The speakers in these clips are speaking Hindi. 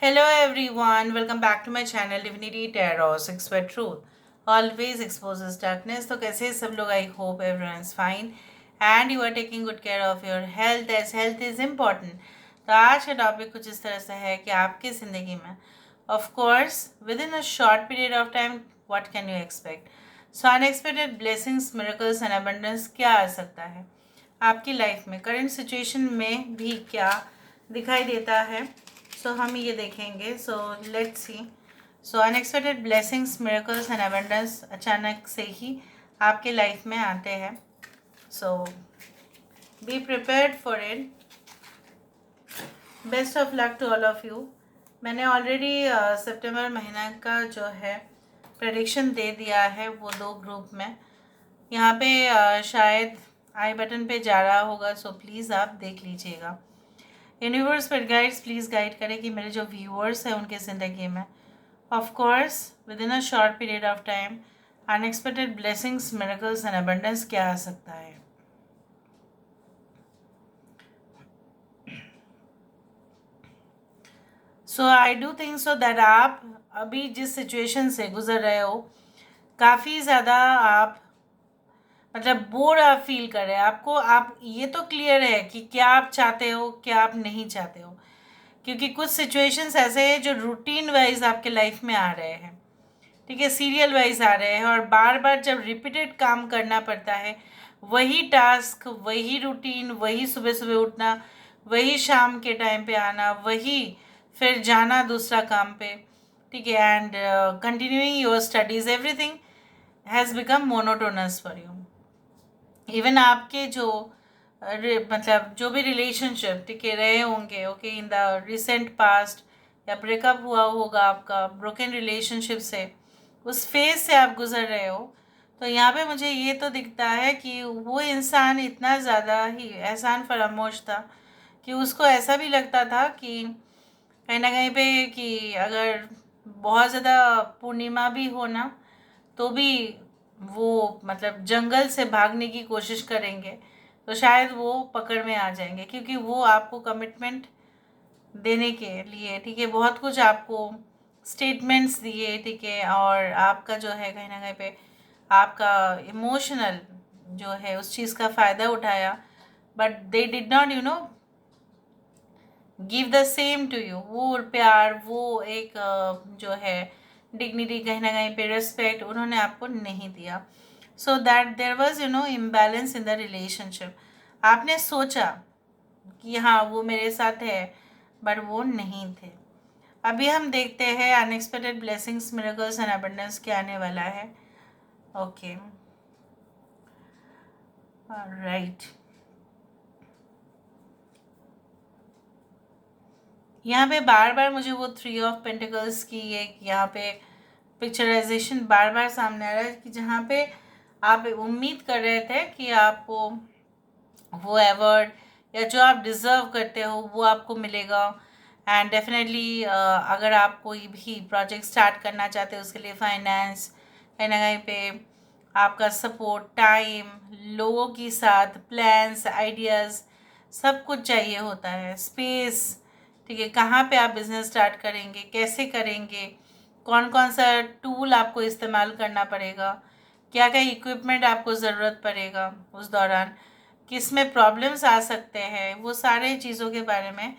Hello everyone, welcome back to my channel Divinity Tarot 6 Word Truth. Always exposes darkness. तो कैसे सब लोग? I hope everyone is fine and you are taking good care of your health as health is important. तो आज का टॉपिक कुछ इस तरह से है कि आपकी ज़िंदगी में of course within a short period of time what can you expect? So unexpected blessings, miracles and abundance क्या आ सकता है आपकी लाइफ में? करंट सिचुएशन में भी क्या दिखाई देता है? सो हम ये देखेंगे. So let's see. So unexpected blessings, miracles and abundance अचानक से ही आपके लाइफ में आते हैं. So be prepared for it. Best of luck to all of you. मैंने ऑलरेडी सितंबर महीना का जो है प्रेडिक्शन दे दिया है वो 2 ग्रुप में. यहाँ पे शायद आई बटन पे जा रहा होगा, सो प्लीज़ आप देख लीजिएगा. यूनिवर्स पर गाइड्स प्लीज़ गाइड करें कि मेरे जो व्यूअर्स हैं उनके ज़िंदगी में of course within a short period of time unexpected blessings, miracles and abundance क्या आ सकता है. So I do think so that आप अभी जिस सिचुएशन से गुजर रहे हो काफ़ी ज़्यादा आप मतलब बोर आप फील कर रहे हैं. आपको आप ये तो क्लियर है कि क्या आप चाहते हो, क्या आप नहीं चाहते हो, क्योंकि कुछ सिचुएशंस ऐसे हैं जो रूटीन वाइज आपके लाइफ में आ रहे हैं. ठीक है, सीरियल वाइज आ रहे हैं और बार बार जब रिपीटेड काम करना पड़ता है, वही टास्क, वही रूटीन, वही सुबह सुबह उठना, वही शाम के टाइम पे आना, वही फिर जाना दूसरा काम पे. ठीक है, and continuing your studies, everything has become monotonous for you. Even आपके जो मतलब जो भी रिलेशनशिप टिके रहे होंगे okay in the recent past, या ब्रेकअप हुआ होगा आपका ब्रोकन रिलेशनशिप से, उस फेज से आप गुजर रहे हो, तो यहाँ पे मुझे ये तो दिखता है कि वो इंसान इतना ज़्यादा ही एहसान फरामोश था कि उसको ऐसा भी लगता था कि कहीं ना कहीं पे कि अगर बहुत ज़्यादा पूर्णिमा भी हो ना तो भी वो मतलब जंगल से भागने की कोशिश करेंगे तो शायद वो पकड़ में आ जाएंगे, क्योंकि वो आपको कमिटमेंट देने के लिए ठीक है बहुत कुछ आपको स्टेटमेंट्स दिए. ठीक है, और आपका जो है कहीं ना कहीं पे आपका इमोशनल जो है उस चीज़ का फ़ायदा उठाया, but they did not give the same to you. वो प्यार, वो एक जो है डिग्निटी, कहीं ना कहीं पे रिस्पेक्ट उन्होंने आपको नहीं दिया. So that there was imbalance in the relationship. आपने सोचा कि हाँ वो मेरे साथ है, बट वो नहीं थे. अभी हम देखते हैं unexpected blessings, miracles and abundance क्या आने वाला है. Okay, right. यहाँ पे बार बार मुझे वो 3 ऑफ पेंटिकल्स की एक यहाँ पे पिक्चराइजेशन बार बार सामने आ रहा है कि जहाँ पे आप उम्मीद कर रहे थे कि आपको वो अवार्ड या जो आप डिज़र्व करते हो वो आपको मिलेगा. एंड डेफिनेटली अगर आप कोई भी प्रोजेक्ट स्टार्ट करना चाहते हो उसके लिए फाइनेंस, कहीं ना कहीं पे आपका सपोर्ट, टाइम, लोगों के साथ प्लान्स, आइडियाज़, सब कुछ चाहिए होता है. स्पेस, ठीक है, कहाँ पे आप बिज़नेस स्टार्ट करेंगे, कैसे करेंगे, कौन कौन सा टूल आपको इस्तेमाल करना पड़ेगा, क्या क्या इक्विपमेंट आपको ज़रूरत पड़ेगा उस दौरान, किस में प्रॉब्लम्स आ सकते हैं, वो सारे चीज़ों के बारे में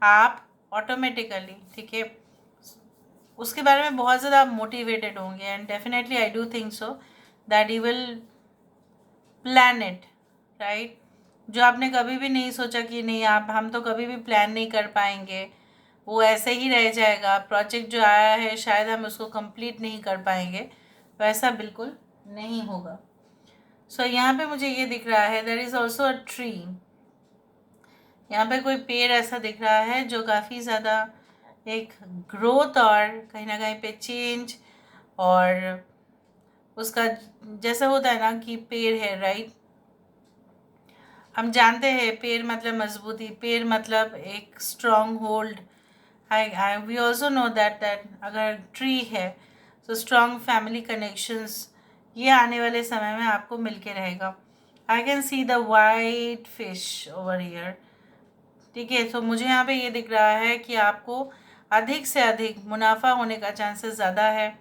आप ऑटोमेटिकली ठीक है उसके बारे में बहुत ज़्यादा मोटिवेटेड होंगे. And definitely I do think so that you will plan it, right. जो आपने कभी भी नहीं सोचा कि नहीं आप हम तो कभी भी प्लान नहीं कर पाएंगे, वो ऐसे ही रह जाएगा, प्रोजेक्ट जो आया है शायद हम उसको कंप्लीट नहीं कर पाएंगे, वैसा बिल्कुल नहीं होगा. सो यहाँ पे मुझे ये दिख रहा है there is also a tree. यहाँ पे कोई पेड़ ऐसा दिख रहा है जो काफ़ी ज़्यादा एक ग्रोथ और कहीं ना कहीं पे चेंज, और उसका जैसा होता है ना कि पेड़ है, राइट. हम जानते हैं पेड़ मतलब मजबूती, पेड़ मतलब एक strong hold. I we also know that अगर ट्री है तो स्ट्रॉन्ग फैमिली कनेक्शंस ये आने वाले समय में आपको मिल के रहेगा. I can see the white fish over here. ठीक है, तो मुझे यहाँ पे ये दिख रहा है कि आपको अधिक से अधिक मुनाफा होने का चांसेस ज़्यादा है।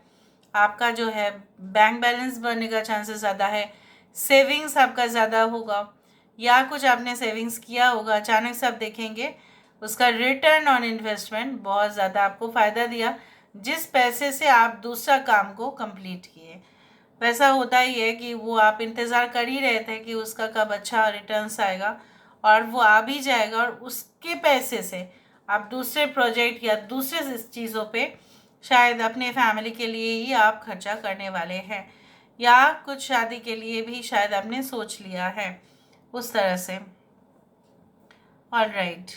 आपका जो है बैंक बैलेंस बढ़ने का चांसेस ज़्यादा है। सेविंग्स आपका ज़्यादा होगा, या कुछ आपने सेविंग्स किया होगा, अचानक से आप देखेंगे उसका रिटर्न ऑन इन्वेस्टमेंट बहुत ज़्यादा आपको फ़ायदा दिया, जिस पैसे से आप दूसरा काम को कंप्लीट किए। वैसा होता ही है कि वो आप इंतज़ार कर ही रहे थे कि उसका कब अच्छा रिटर्न्स आएगा, और वो आ भी जाएगा, और उसके पैसे से आप दूसरे प्रोजेक्ट या दूसरे चीज़ों पे शायद अपने फैमिली के लिए ही आप खर्चा करने वाले हैं, या कुछ शादी के लिए भी शायद आपने सोच लिया है उस तरह से। ऑल राइट,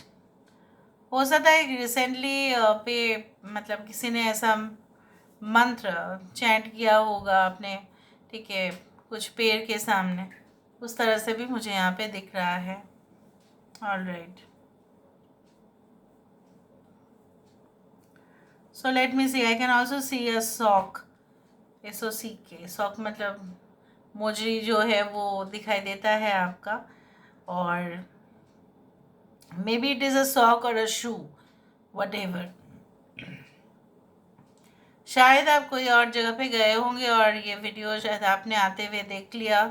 हो सकता है रिसेंटली पे मतलब किसी ने ऐसा मंत्र चैंट किया होगा आपने, ठीक है, कुछ पेड़ के सामने, उस तरह से भी मुझे यहाँ पे दिख रहा है। All right, so let me see, I can also see a sock, SOCK, sock मतलब मोजरी जो है वो दिखाई देता है आपका, और maybe it is a sock और अ शू, वट एवर। शायद आप कोई और जगह पे गए होंगे और ये वीडियो शायद आपने आते हुए देख लिया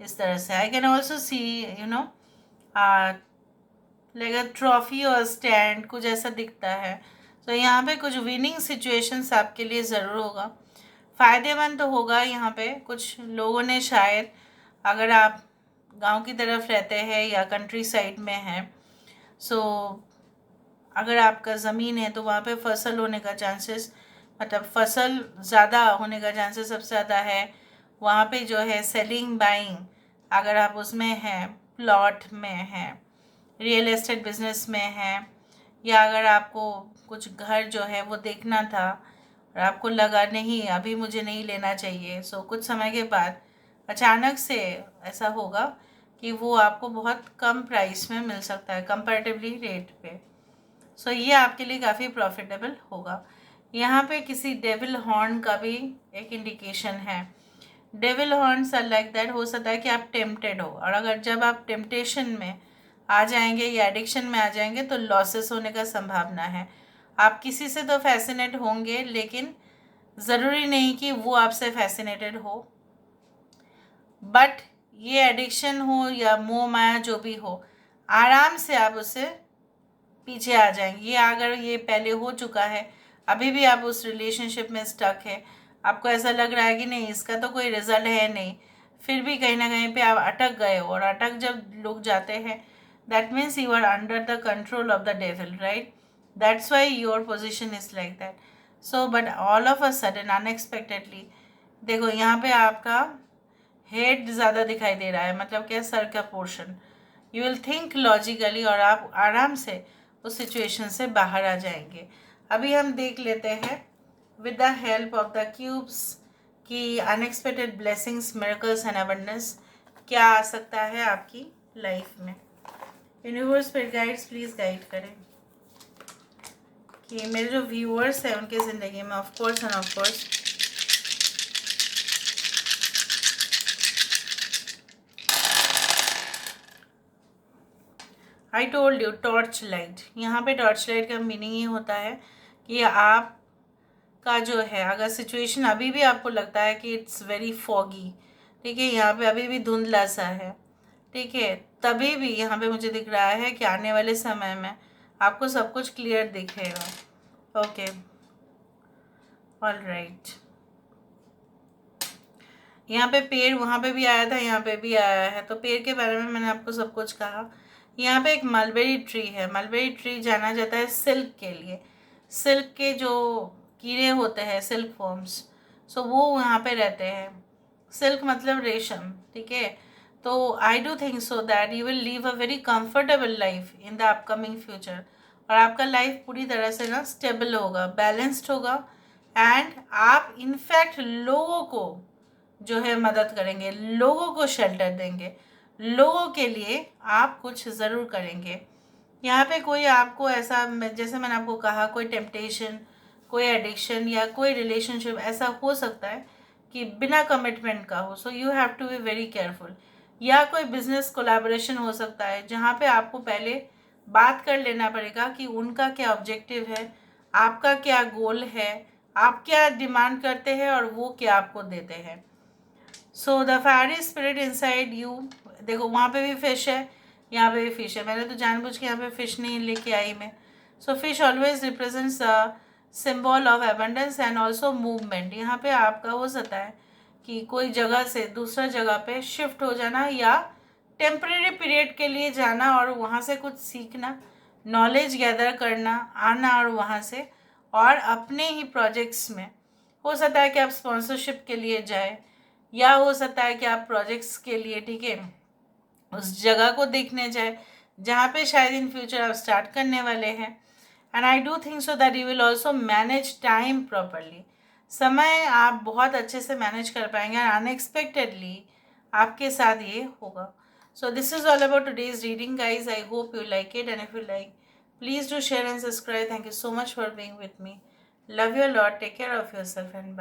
इस तरह से। आई can also C you know like a trophy और स्टैंड, कुछ ऐसा दिखता है। तो यहाँ पे कुछ विनिंग सिचुएशंस आपके लिए ज़रूर होगा, फ़ायदेमंद तो होगा। यहाँ पे कुछ लोगों ने शायद, अगर आप गांव की तरफ रहते हैं या कंट्री साइड में हैं, सो अगर आपका ज़मीन है तो वहाँ पे फसल होने का चांसेस, मतलब फसल ज़्यादा होने का चांसेस सबसे ज़्यादा है। वहाँ पे जो है सेलिंग बाइंग, अगर आप उसमें हैं, प्लॉट में हैं, रियल एस्टेट बिजनेस में हैं, या अगर आपको कुछ घर जो है वो देखना था और आपको लगा नहीं अभी मुझे नहीं लेना चाहिए, सो कुछ समय के बाद अचानक से ऐसा होगा कि वो आपको बहुत कम प्राइस में मिल सकता है कंपैरेटिवली रेट पे। सो ये आपके लिए काफ़ी प्रॉफिटेबल होगा। यहाँ पे किसी डेविल हॉर्न का भी एक इंडिकेशन है। Devil horns are like that, हो सकता है कि आप टेम्पटेड हो, और अगर जब आप टेम्पटेशन में आ जाएंगे या एडिक्शन में आ जाएंगे तो लॉसेस होने का संभावना है। आप किसी से तो फैसिनेट होंगे, लेकिन ज़रूरी नहीं कि वो आपसे फैसिनेटेड हो। बट ये एडिक्शन हो या मोह माया जो भी हो, आराम से आप उससे पीछे आ जाएंगे। ये अगर ये पहले हो चुका है, अभी भी आप उस रिलेशनशिप में स्टक है, आपको ऐसा लग रहा है कि नहीं इसका तो कोई रिजल्ट है नहीं, फिर भी कहीं ना कहीं पे आप अटक गए हो, और अटक जब लोग जाते हैं that means you are under the control of the devil, right? That's why your position is like that. So but all of a sudden unexpectedly देखो यहाँ पे आपका हेड ज़्यादा दिखाई दे रहा है, मतलब क्या, सर का portion. You will think logically, और आप आराम से उस सिचुएशन से बाहर आ जाएंगे। अभी हम देख लेते हैं with the help of the cubes कि unexpected blessings, miracles and abundance क्या आ सकता है आपकी लाइफ में। यूनिवर्स पर गाइड्स प्लीज़ गाइड करें कि मेरे जो व्यूअर्स हैं उनके ज़िंदगी में of course end of course I told you torch light. यहाँ पे टॉर्च लाइट का मीनिंग ये होता है कि आप का जो है, अगर सिचुएशन अभी भी आपको लगता है कि इट्स वेरी फॉगी, ठीक है, यहाँ पे अभी भी धुंधला सा है, ठीक है, तभी भी यहाँ पे मुझे दिख रहा है कि आने वाले समय में आपको सब कुछ क्लियर दिखेगा। Okay, all right. यहाँ पे पेड़ वहाँ पे भी आया था, यहाँ पे भी आया है, तो पेड़ के बारे में मैंने आपको सब कुछ कहा। यहाँ पे एक मलबेरी ट्री है। मलबेरी ट्री जाना जाता है सिल्क के लिए। सिल्क के जो कीड़े होते हैं, सिल्क फॉर्म्स, सो वो वहाँ पे रहते हैं। सिल्क मतलब रेशम, ठीक है। तो आई do think so that you will leave a very comfortable life in the upcoming future, और आपका लाइफ पूरी तरह से ना स्टेबल होगा, बैलेंस्ड होगा, एंड आप इनफैक्ट लोगों को जो है मदद करेंगे, लोगों को शेल्टर देंगे, लोगों के लिए आप कुछ ज़रूर करेंगे। यहाँ पे कोई आपको ऐसा, जैसे मैंने आपको कहा, कोई टेम्पटेशन, कोई एडिक्शन या कोई रिलेशनशिप ऐसा हो सकता है कि बिना कमिटमेंट का हो, so you have to be very careful. या कोई बिजनेस कोलैबोरेशन हो सकता है जहाँ पे आपको पहले बात कर लेना पड़ेगा कि उनका क्या ऑब्जेक्टिव है, आपका क्या गोल है, आप क्या डिमांड करते हैं और वो क्या आपको देते हैं। So the fiery spirit inside you, देखो वहाँ पे भी फिश है, यहाँ पे भी फिश है। मैंने तो जानबूझ के यहाँ पे फिश नहीं लेके आई मैं। So fish always represents symbol of abundance and also movement. यहाँ पे आपका हो सकता है कि कोई जगह से दूसरा जगह पे शिफ्ट हो जाना या टेम्परेरी पीरियड के लिए जाना और वहाँ से कुछ सीखना, नॉलेज गैदर करना, आना और वहाँ से और अपने ही प्रोजेक्ट्स में। हो सकता है कि आप स्पॉन्सरशिप के लिए जाए या हो सकता है कि आप प्रोजेक्ट्स के लिए, ठीक है, उस जगह को देखने जाए जहाँ पे शायद इन फ्यूचर आप स्टार्ट करने वाले हैं। And I do think so that you will also manage time properly. समय आप बहुत अच्छे से मैनेज कर पाएंगे और अनएक्सपेक्टेडली आपके साथ ये होगा। So this is all about today's reading guys. I hope you like it and if you like please do share and subscribe. Thank you so much for being with me. Love you a lot. Take care of yourself and bye.